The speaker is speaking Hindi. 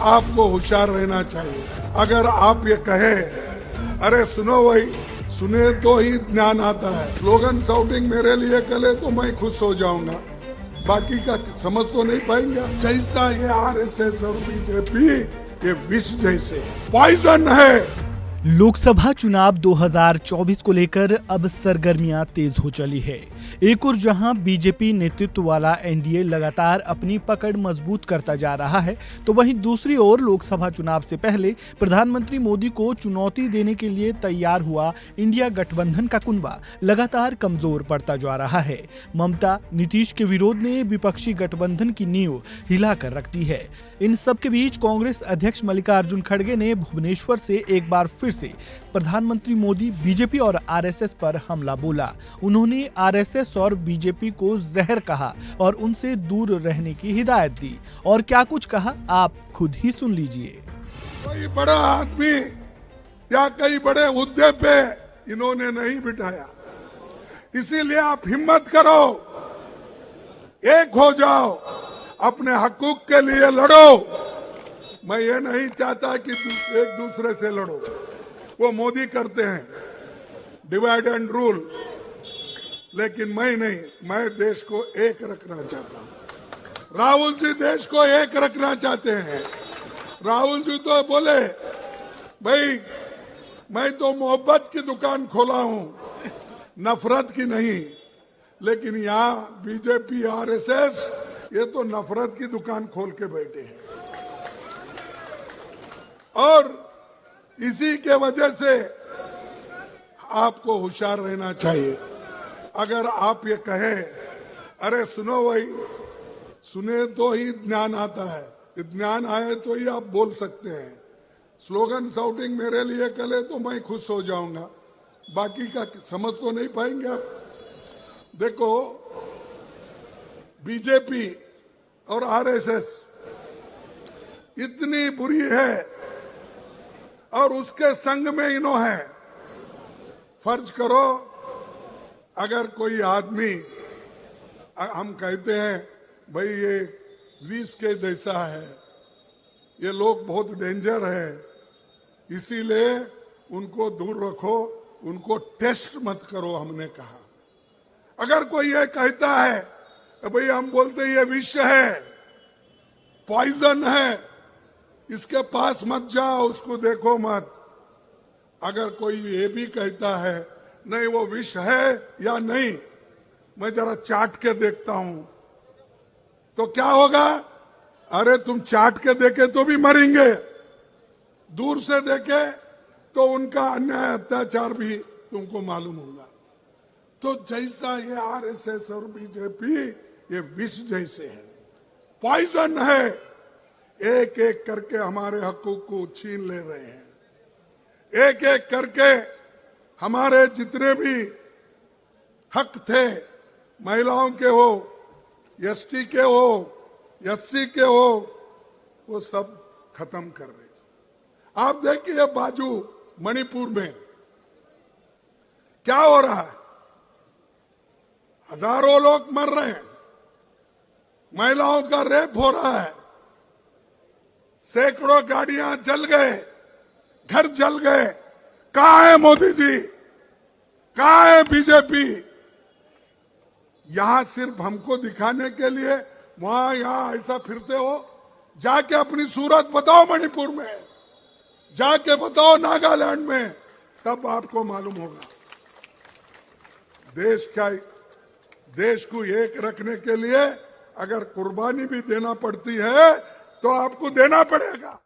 आपको होशियार रहना चाहिए। अगर आप ये कहें अरे सुनो भाई, सुने तो ही ज्ञान आता है, स्लोगन शाउटिंग मेरे लिए करे तो मैं खुश हो जाऊंगा, बाकी का समझ तो नहीं पाएंगे। जैसा ये आरएसएस और बीजेपी ये विष जैसे पॉइजन है। लोकसभा चुनाव 2024 को लेकर अब सरगर्मियां तेज हो चली है। एक और जहां बीजेपी नेतृत्व वाला एनडीए लगातार अपनी पकड़ मजबूत करता जा रहा है, तो वहीं दूसरी ओर लोकसभा चुनाव से पहले प्रधानमंत्री मोदी को चुनौती देने के लिए तैयार हुआ इंडिया गठबंधन का कुनबा लगातार कमजोर पड़ता जा रहा है। ममता नीतीश के विरोध ने विपक्षी गठबंधन की नींव हिलाकर रख दी है। इन सब के बीच कांग्रेस अध्यक्ष मल्लिकार्जुन खड़गे ने भुवनेश्वर से एक बार फिर से प्रधानमंत्री मोदी, बीजेपी और आरएसएस पर हमला बोला। उन्होंने आरएसएस और बीजेपी को जहर कहा और उनसे दूर रहने की हिदायत दी। और क्या कुछ कहा, आप खुद ही सुन लीजिए। कोई बड़ा आदमी या कई बड़े हुद्दे पे इन्होंने नहीं बिठाया, इसीलिए आप हिम्मत करो, एक हो जाओ, अपने हकूक के लिए लड़ो। मैं ये नहीं चाहता कि एक दूसरे से लड़ो, वो मोदी करते हैं डिवाइड एंड रूल, लेकिन मैं नहीं, मैं देश को एक रखना चाहता हूं। राहुल जी देश को एक रखना चाहते हैं। राहुल जी तो बोले भाई मैं तो मोहब्बत की दुकान खोला हूं, नफरत की नहीं, लेकिन यहां बीजेपी आरएसएस ये तो नफरत की दुकान खोल के बैठे हैं। और इसी के वजह से आपको होशियार रहना चाहिए। अगर आप ये कहें अरे सुनो भाई, सुने तो ही ज्ञान आता है, ज्ञान आए तो ही आप बोल सकते हैं। स्लोगन शाउटिंग मेरे लिए करे तो मैं खुश हो जाऊंगा, बाकी का समझ तो नहीं पाएंगे आप। देखो, बीजेपी और आरएसएस इतनी बुरी है और उसके संग में इन्हों है। फर्ज करो अगर कोई आदमी, हम कहते हैं भाई ये विष के जैसा है, ये लोग बहुत डेंजर है, इसीलिए उनको दूर रखो, उनको टेस्ट मत करो, हमने कहा। अगर कोई ये कहता है भाई, हम बोलते हैं ये विष है, पॉइजन है, इसके पास मत जाओ, उसको देखो मत। अगर कोई ये भी कहता है नहीं वो विष है या नहीं, मैं जरा चाट के देखता हूं, तो क्या होगा? अरे तुम चाट के देखे तो भी मरेंगे, दूर से देखे तो उनका अन्याय अत्याचार भी तुमको मालूम होगा। तो जैसा ये आरएसएस और बीजेपी ये विष जैसे है, पॉइजन है, एक एक करके हमारे हकूक को छीन ले रहे हैं। एक एक करके हमारे जितने भी हक थे, महिलाओं के हो, एसटी के हो, एससी के हो, वो सब खत्म कर रहे। आप देखिए बाजू मणिपुर में क्या हो रहा है, हजारों लोग मर रहे हैं, महिलाओं का रेप हो रहा है, सैकड़ों गाड़ियां जल गए, घर जल गए। कहां है मोदी जी, कहां है बीजेपी? यहां सिर्फ हमको दिखाने के लिए वहां यहां ऐसा फिरते हो। जाके अपनी सूरत बताओ मणिपुर में, जाके बताओ नागालैंड में, तब आपको मालूम होगा। देश को एक रखने के लिए अगर कुर्बानी भी देना पड़ती है तो आपको देना पड़ेगा।